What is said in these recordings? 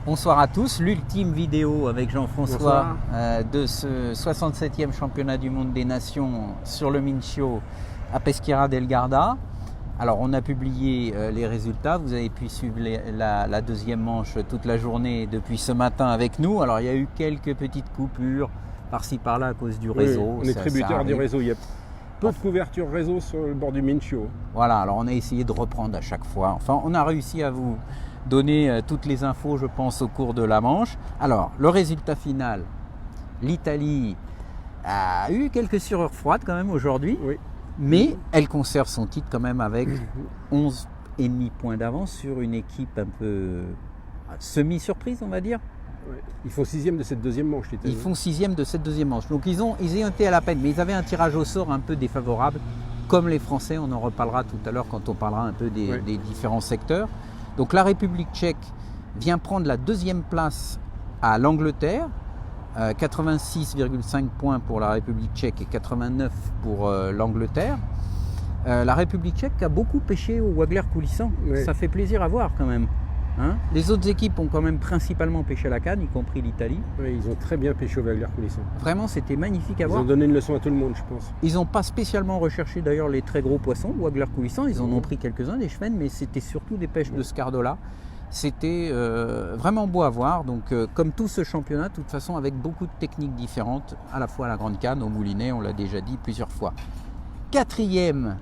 Bonsoir à tous, l'ultime vidéo avec Jean-François de ce 67e championnat du monde des nations sur le Mincio à Peschiera del Garda. Alors on a publié les résultats, vous avez pu suivre la deuxième manche toute la journée depuis ce matin avec nous. Alors il y a eu quelques petites coupures par-ci par-là à cause du réseau. Oui, on est tributaire du réseau, il y a peu de couverture réseau sur le bord du Mincio. Voilà, alors on a essayé de reprendre à chaque fois. Enfin on a réussi à vous donner toutes les infos, je pense, au cours de la manche. Alors, le résultat final, l'Italie a eu quelques sueurs froides quand même aujourd'hui, oui. Mais elle conserve son titre quand même avec 11,5 points d'avance sur une équipe un peu semi-surprise, on va dire. Oui. Ils font 6e de cette deuxième manche, l'Italie. Ils font 6e de cette deuxième manche. Donc ils ont été à la peine, mais ils avaient un tirage au sort un peu défavorable, comme les Français, on en reparlera tout à l'heure quand on parlera un peu des différents secteurs. Donc la République tchèque vient prendre la deuxième place à l'Angleterre, 86,5 points pour la République tchèque et 89 pour l'Angleterre. La République tchèque a beaucoup pêché au Wagler coulissant, ça fait plaisir à voir quand même. Hein, les autres équipes ont quand même principalement pêché à la canne, y compris l'Italie. Oui, ils ont très bien pêché au Wagler coulissant. Vraiment, c'était magnifique à voir. Ils ont donné une leçon à tout le monde, je pense. Ils n'ont pas spécialement recherché d'ailleurs les très gros poissons, le Wagler coulissant. Ils en ont pris quelques-uns, des chevennes, mais c'était surtout des pêches de scardola. C'était vraiment beau à voir. Donc, comme tout ce championnat, de toute façon, avec beaucoup de techniques différentes, à la fois à la grande canne, au moulinet, on l'a déjà dit plusieurs fois. Quatrième,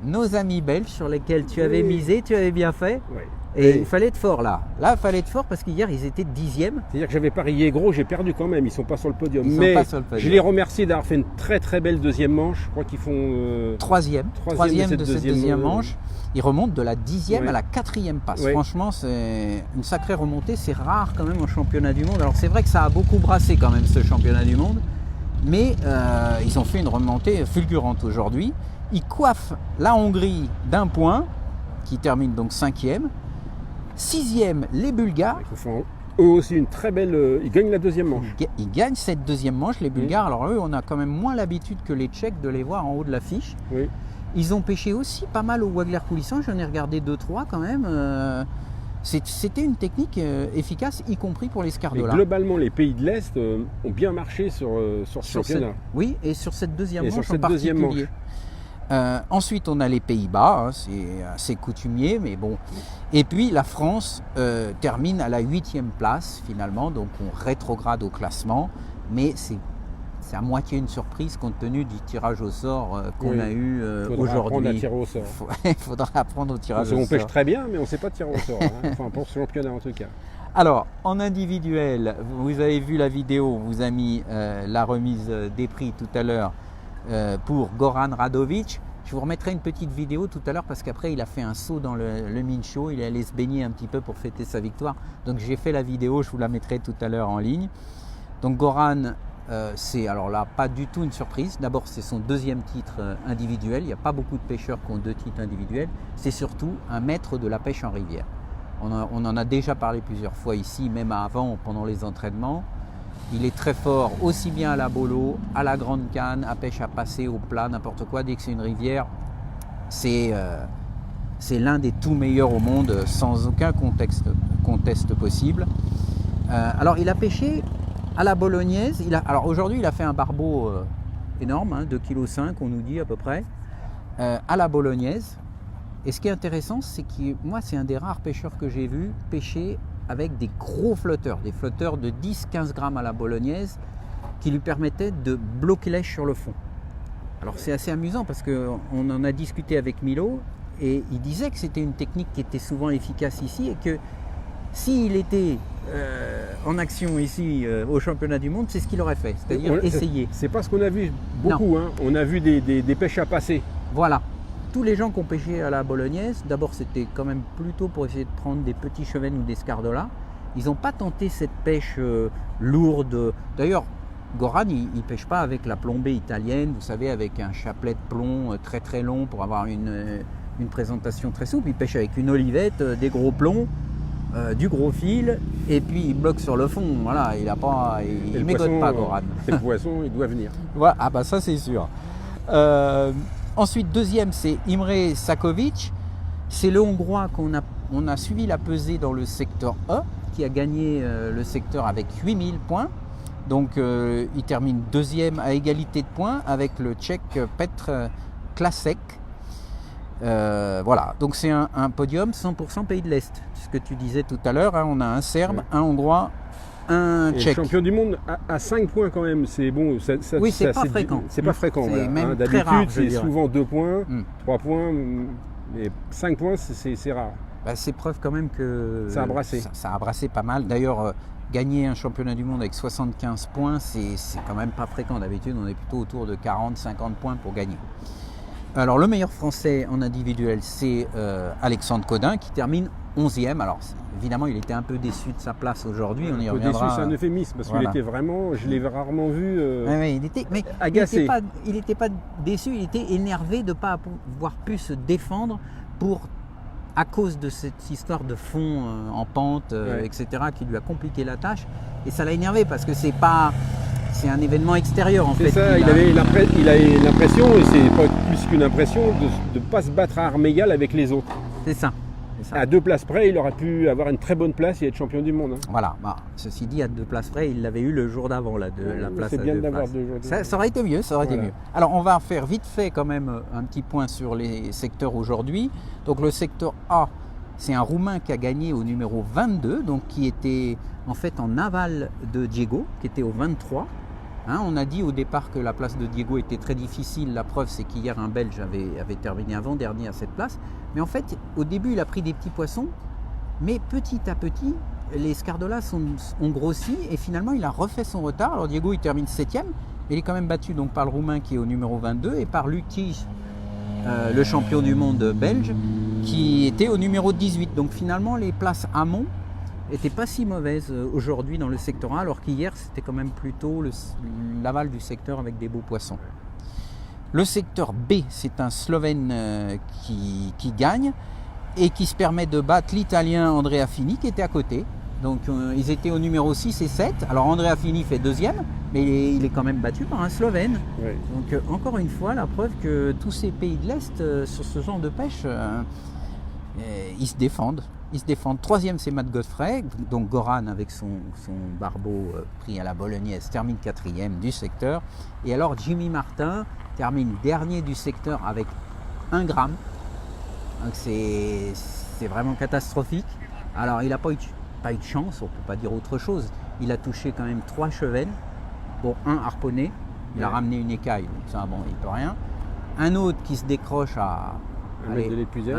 nos amis belges sur lesquels tu avais misé, tu avais bien fait. Oui. Et il fallait être fort là. Là, il fallait être fort parce qu'hier, ils étaient 10e. C'est-à-dire que j'avais parié gros, j'ai perdu quand même. Ils ne sont pas sur le podium. Ils sont pas sur le podium. Je les remercie d'avoir fait une très très belle deuxième manche. Je crois qu'ils font troisième de cette deuxième manche. Ils remontent de la 10e à la 4e passe. Ouais. Franchement, c'est une sacrée remontée. C'est rare quand même en championnat du monde. Alors c'est vrai que ça a beaucoup brassé quand même ce championnat du monde. Mais ils ont fait une remontée fulgurante aujourd'hui. Ils coiffent la Hongrie d'un point, qui termine donc 5e. 6e, les Bulgares. Ils font eux aussi une très belle. Ils gagnent la deuxième manche. Ils gagnent cette deuxième manche, les Bulgares. Alors eux, on a quand même moins l'habitude que les Tchèques de les voir en haut de l'affiche. Oui. Ils ont pêché aussi pas mal au Wagler coulissant. J'en ai regardé 2-3 quand même. C'était une technique efficace, y compris pour les scardolas. Globalement, les pays de l'Est ont bien marché sur ce championnat. Oui, et sur cette deuxième manche en particulier. Ensuite, on a les Pays-Bas, hein, c'est assez coutumier, mais bon. Et puis, la France termine à la 8e place, finalement, donc on rétrograde au classement, mais c'est à moitié une surprise compte tenu du tirage au sort qu'on a eu aujourd'hui. Il faudra apprendre au tirage au sort. On pêche très bien, mais on ne sait pas tirer au sort, hein. Enfin, pour ce championnat en tout cas. Alors, en individuel, vous avez vu la vidéo, on vous a mis la remise des prix tout à l'heure. Pour Goran Radovic. Je vous remettrai une petite vidéo tout à l'heure parce qu'après il a fait un saut dans le Mincio, il est allé se baigner un petit peu pour fêter sa victoire. Donc j'ai fait la vidéo, je vous la mettrai tout à l'heure en ligne. Donc Goran, c'est alors là pas du tout une surprise. D'abord c'est son deuxième titre individuel, il n'y a pas beaucoup de pêcheurs qui ont 2 titres individuels. C'est surtout un maître de la pêche en rivière. On en a déjà parlé plusieurs fois ici, même avant, pendant les entraînements. Il est très fort aussi bien à la bolo, à la grande canne, à pêche à passer, au plat, n'importe quoi. Dès que c'est une rivière, c'est l'un des tout meilleurs au monde, sans aucun conteste possible. Alors il a pêché à la bolognaise. Alors aujourd'hui il a fait un barbeau énorme, hein, 2,5 kg on nous dit à peu près, à la bolognaise. Et ce qui est intéressant, c'est que moi c'est un des rares pêcheurs que j'ai vu pêcher avec des gros flotteurs, des flotteurs de 10-15 grammes à la bolognaise qui lui permettaient de bloquer l'èche sur le fond. Alors c'est assez amusant parce qu'on en a discuté avec Milo et il disait que c'était une technique qui était souvent efficace ici et que s'il était en action ici au championnat du monde, c'est ce qu'il aurait fait, c'est-à-dire essayer. C'est pas ce qu'on a vu beaucoup, hein. On a vu des pêches à passer. Voilà. Tous les gens qui ont pêché à la bolognaise, d'abord c'était quand même plutôt pour essayer de prendre des petits chevennes ou des scardolas. Ils n'ont pas tenté cette pêche lourde. D'ailleurs, Goran, il ne pêche pas avec la plombée italienne, vous savez, avec un chapelet de plomb très très long pour avoir une présentation très souple. Il pêche avec une olivette, des gros plombs, du gros fil, et puis il bloque sur le fond. Voilà, il ne mégote pas, Goran. Et le poisson, il doit venir. Voilà, ah bah ça c'est sûr. Ensuite, deuxième, c'est Imre Sakovic. C'est le Hongrois qu'on a suivi la pesée dans le secteur E. qui a gagné le secteur avec 8000 points. Donc il termine deuxième à égalité de points avec le Tchèque Petr Klasek. Voilà, donc c'est un podium 100% pays de l'Est. Ce que tu disais tout à l'heure, hein, on a un Serbe, un Hongrois, un Tchèque. Champion du monde à 5 points quand même, c'est bon. Oui, c'est pas fréquent. C'est pas fréquent. C'est même très d'habitude, rare, c'est souvent 2 points, 3 points, mais 5 points, c'est rare. Bah, c'est preuve quand même que ça a brassé. Ça a brassé pas mal. D'ailleurs, gagner un championnat du monde avec 75 points, c'est quand même pas fréquent. D'habitude, on est plutôt autour de 40-50 points pour gagner. Alors, le meilleur français en individuel, c'est Alexandre Codin qui termine 11e. Alors, évidemment, il était un peu déçu de sa place aujourd'hui. On y reviendra. Déçu, c'est un euphémisme parce qu'il était vraiment, je l'ai rarement vu agacé. Il n'était pas déçu, il était énervé de ne pas avoir pu se défendre à cause de cette histoire de fond en pente, etc., qui lui a compliqué la tâche. Et ça l'a énervé parce que c'est un événement extérieur en fait. C'est ça, il a l'impression, et c'est pas plus qu'une impression, de ne pas se battre à armes égales avec les autres. C'est ça. À 2 places près, il aurait pu avoir une très bonne place et être champion du monde. Hein. Voilà, ceci dit, à 2 places près, il l'avait eu le jour d'avant, la place c'est à bien 2 d'avoir places. 2 jours. Ça aurait été mieux, mieux. Alors, on va faire vite fait quand même un petit point sur les secteurs aujourd'hui. Donc, le secteur A, c'est un Roumain qui a gagné au numéro 22, donc qui était en fait en aval de Diego, qui était au 23. Hein, on a dit au départ que la place de Diego était très difficile. La preuve, c'est qu'hier, un Belge avait terminé avant-dernier à cette place. Mais en fait, au début, il a pris des petits poissons. Mais petit à petit, les Scardolas ont grossi. Et finalement, il a refait son retard. Alors Diego, il termine 7e. Il est quand même battu donc, par le Roumain qui est au numéro 22. Et par Lucky, le champion du monde belge, qui était au numéro 18. Donc finalement, les places amont n'était pas si mauvaise aujourd'hui dans le secteur A, alors qu'hier c'était quand même plutôt l'aval du secteur avec des beaux poissons. Le secteur B, c'est un Slovène qui gagne et qui se permet de battre l'Italien Andrea Fini qui était à côté. Donc ils étaient au numéro 6 et 7. Alors Andrea Fini fait deuxième, mais il est quand même battu par un Slovène. Oui. Donc encore une fois, la preuve que tous ces pays de l'Est, sur ce genre de pêche, ils se défendent. Troisième, c'est Matt Godfrey. Donc Goran, avec son barbeau pris à la bolognaise, termine 4e du secteur. Et alors Jimmy Martin termine dernier du secteur avec 1 gramme. Donc c'est vraiment catastrophique. Alors il n'a pas eu de chance, on ne peut pas dire autre chose. Il a touché quand même 3 chevennes. Bon, un harponné. Il a ramené une écaille, donc ça, bon, il ne peut rien. Un autre qui se décroche à 1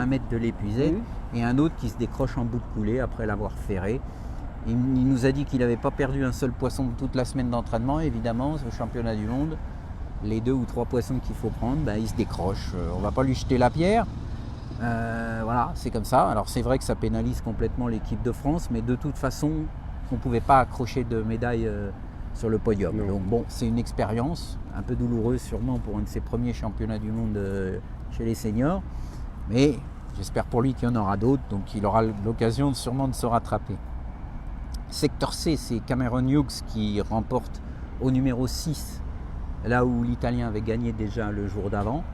mètre de l'épuisette. Et un autre qui se décroche en bout de coulée après l'avoir ferré. Il nous a dit qu'il n'avait pas perdu un seul poisson toute la semaine d'entraînement. Évidemment, au championnat du monde, les 2 ou 3 poissons qu'il faut prendre, il se décroche. On ne va pas lui jeter la pierre. Voilà, c'est comme ça. Alors c'est vrai que ça pénalise complètement l'équipe de France, mais de toute façon, on ne pouvait pas accrocher de médaille sur le podium. Non. Donc bon, c'est une expérience un peu douloureuse sûrement pour un de ses premiers championnats du monde chez les seniors. Mais j'espère pour lui qu'il y en aura d'autres, donc il aura l'occasion sûrement de se rattraper. Secteur C, c'est Cameron Hughes qui remporte au numéro 6, là où l'Italien avait gagné déjà le jour d'avant.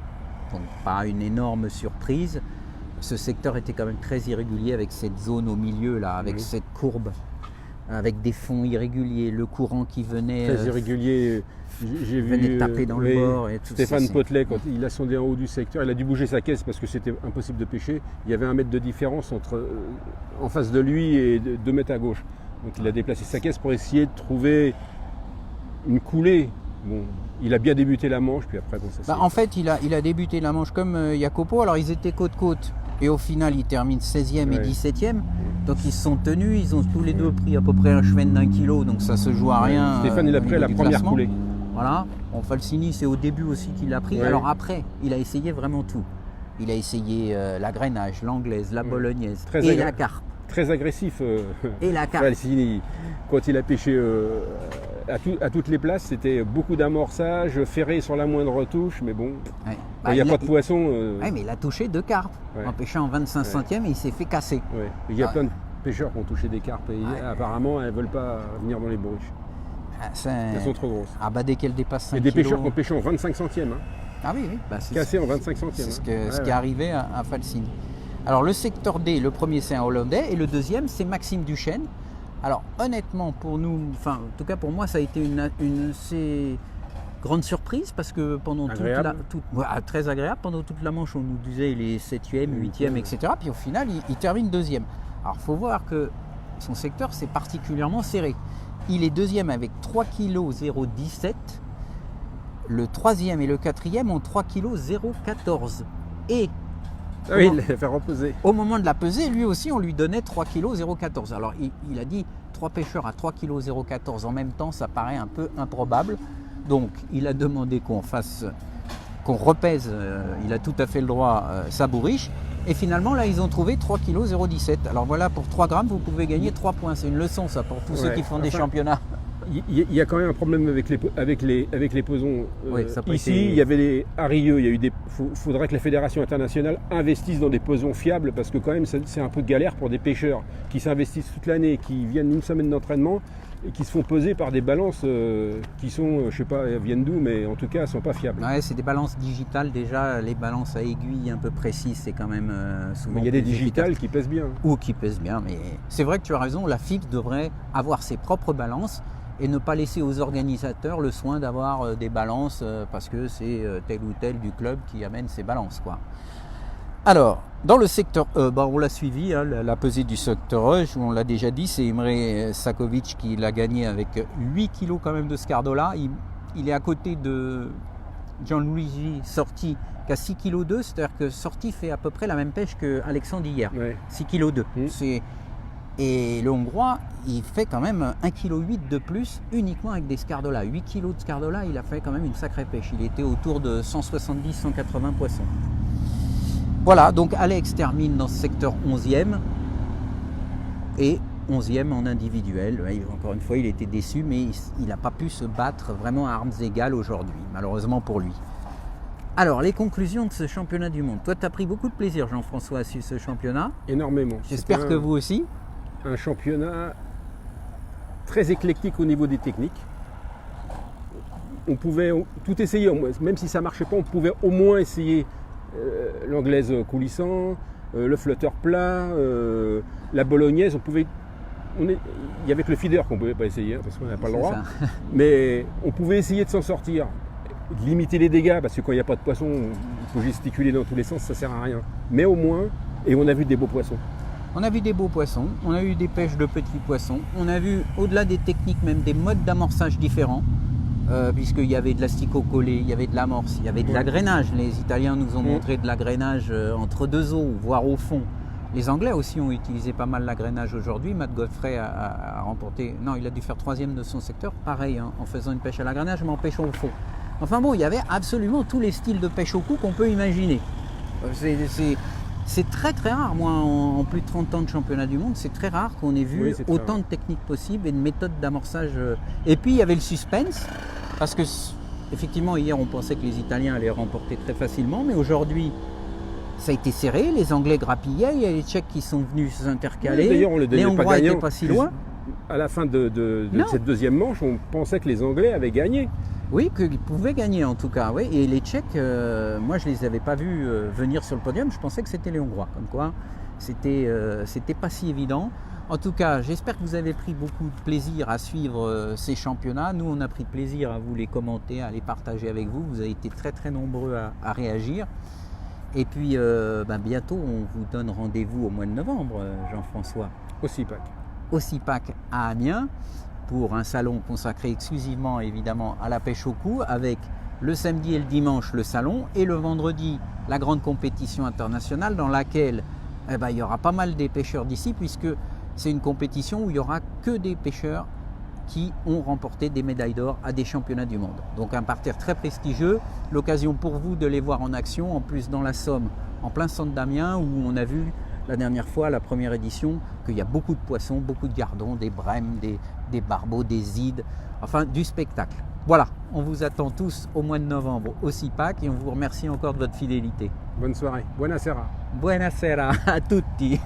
Donc pas une énorme surprise. Ce secteur était quand même très irrégulier avec cette zone au milieu, là, avec cette courbe, avec des fonds irréguliers, le courant qui venait... Très irrégulier. J'ai vu taper dans le bord. Et tout Stéphane ça, Potelet, quand il a sondé en haut du secteur, il a dû bouger sa caisse parce que c'était impossible de pêcher. Il y avait 1 mètre de différence en face de lui et 2 mètres à gauche. Donc il a déplacé sa caisse pour essayer de trouver une coulée. Bon, il a bien débuté la manche, puis après, bon, ça en fait, il a débuté la manche comme Jacopo. Alors ils étaient côte-côte. Et au final, ils terminent 16e et 17e. Donc ils se sont tenus. Ils ont tous les deux pris à peu près un cheven d'1 kilo. Donc ça se joue à rien. Stéphane, il a pris la première coulée. Voilà. Bon, Falsini, c'est au début aussi qu'il l'a pris. Alors après, il a essayé vraiment tout. Il a essayé la grainage, l'anglaise, la bolognaise et la carpe. Très agressif. Et la carpe. Falsini, quand il a pêché à toutes les places, c'était beaucoup d'amorçage, ferré sur la moindre touche, mais bon, il n'y a pas de poisson. Oui, mais il a touché 2 carpes en pêchant en 25 centièmes et il s'est fait casser. Il y a plein de pêcheurs qui ont touché des carpes et apparemment elles ne veulent pas venir dans les bruches. Elles sont trop grosses. Dès qu'elles dépassent 5 Il y a des kilos... pêcheurs qui ont pêché en 25 centièmes. Ah oui. Cassé en 25 centièmes. C'est ce qui est arrivé à Falsini. Alors le secteur D, le premier c'est un Hollandais et le deuxième c'est Maxime Duchesne. Alors honnêtement pour nous, enfin en tout cas pour moi ça a été une assez grande surprise parce que pendant très agréable, pendant toute la manche on nous disait il est 7e, 8e, etc. Puis au final il termine 2e. Alors il faut voir que son secteur c'est particulièrement serré. Il est 2e avec 3 kg 0,17. Le 3e et le 4e ont 3 kg 0,14. Et oui, il l'a fait reposer. Au moment de la pesée, lui aussi, on lui donnait 3 kg 0,14. Alors, il a dit 3 pêcheurs à 3 kg 0,14 en même temps, ça paraît un peu improbable. Donc, il a demandé qu'on repèse, il a tout à fait le droit, sa bourriche. Et finalement, là, ils ont trouvé 3 kg 0,17. Alors voilà, pour 3 grammes, vous pouvez gagner 3 points. C'est une leçon, ça, pour tous ceux qui font des championnats. Il y a quand même un problème avec les pesons. Oui, ici, il y avait les Arieux. Il faudrait que la Fédération internationale investisse dans des pesons fiables parce que quand même, c'est un peu de galère pour des pêcheurs qui s'investissent toute l'année, qui viennent une semaine d'entraînement et qui se font peser par des balances qui sont, je sais pas, viennent d'où, mais en tout cas, elles sont pas fiables. Ouais, c'est des balances digitales déjà. Les balances à aiguille un peu précises, c'est quand même souvent. Mais il y a des digitales qui pèsent bien. Ou qui pèsent bien, mais c'est vrai que tu as raison. La FIF devrait avoir ses propres balances et ne pas laisser aux organisateurs le soin d'avoir des balances parce que c'est tel ou tel du club qui amène ses balances, quoi. Alors, dans le secteur E, on l'a suivi, hein, la pesée du secteur E, on l'a déjà dit, c'est Imre Sakovic qui l'a gagné avec 8 kg quand même de Scardola. Il est à côté de Gianluigi Sorti qui a 6 kg 2, c'est-à-dire que Sorti fait à peu près la même pêche que Alexandre hier, 6 kg 2. Et le Hongrois, il fait quand même 1,8 kg de plus uniquement avec des Scardola. 8 kg de Scardola, il a fait quand même une sacrée pêche. Il était autour de 170-180 poissons. Voilà, donc Alex termine dans ce secteur 11e et 11e en individuel. Encore une fois, il était déçu, mais il n'a pas pu se battre vraiment à armes égales aujourd'hui, malheureusement pour lui. Alors, les conclusions de ce championnat du monde. Toi, tu as pris beaucoup de plaisir, Jean-François, à suivre ce championnat. Énormément. J'espère que vous aussi. Un championnat très éclectique au niveau des techniques. On pouvait tout essayer, même si ça ne marchait pas, on pouvait au moins essayer l'anglaise coulissant, le flotteur plat, la bolognaise. Il y avait que le feeder qu'on ne pouvait pas essayer, parce qu'on n'a pas le droit. Mais on pouvait essayer de s'en sortir, de limiter les dégâts, parce que quand il n'y a pas de poisson, il faut gesticuler dans tous les sens, ça ne sert à rien. Mais au moins, et on a vu des beaux poissons. On a vu des beaux poissons, on a eu des pêches de petits poissons, on a vu au-delà des techniques même des modes d'amorçage différents, puisqu'il y avait de l'asticot collé, il y avait de l'amorce, il y avait de l'agrainage. Les Italiens nous ont montré de l'agrainage entre deux eaux, voire au fond. Les Anglais aussi ont utilisé pas mal l'agrainage aujourd'hui. Matt Godfrey a remporté, non, il a dû faire 3e de son secteur, pareil, hein, en faisant une pêche à l'agrainage, mais en pêchant au fond. Enfin bon, il y avait absolument tous les styles de pêche au coup qu'on peut imaginer. C'est très très rare, moi en plus de 30 ans de championnat du monde, c'est très rare qu'on ait vu autant de techniques possibles et de méthodes d'amorçage. Et puis il y avait le suspense, parce que effectivement hier on pensait que les Italiens allaient remporter très facilement, mais aujourd'hui ça a été serré, les Anglais grappillaient, il y a les Tchèques qui sont venus s'intercaler, d'ailleurs on les Hongrois n'étaient pas si loin. À la fin de cette deuxième manche, on pensait que les Anglais avaient gagné. Oui, qu'ils pouvaient gagner en tout cas. Oui. Et les Tchèques, moi je ne les avais pas vus venir sur le podium, je pensais que c'était les Hongrois. Comme quoi, c'était pas si évident. En tout cas, j'espère que vous avez pris beaucoup de plaisir à suivre ces championnats. Nous, on a pris plaisir à vous les commenter, à les partager avec vous. Vous avez été très très nombreux à réagir. Et puis, bientôt, on vous donne rendez-vous au mois de novembre, Jean-François. Au CIPAC. Au CIPAC à Amiens, pour un salon consacré exclusivement évidemment à la pêche au coup, avec le samedi et le dimanche le salon et le vendredi la grande compétition internationale dans laquelle il y aura pas mal des pêcheurs d'ici, puisque c'est une compétition où il n'y aura que des pêcheurs qui ont remporté des médailles d'or à des championnats du monde. Donc un parterre très prestigieux, l'occasion pour vous de les voir en action, en plus dans la Somme, en plein centre d'Amiens, où on a vu la dernière fois, la première édition, qu'il y a beaucoup de poissons, beaucoup de gardons, des brèmes, des barbeaux, des ides, enfin du spectacle. Voilà, on vous attend tous au mois de novembre au CIPAC et on vous remercie encore de votre fidélité. Bonne soirée, buonasera. Buonasera a tutti.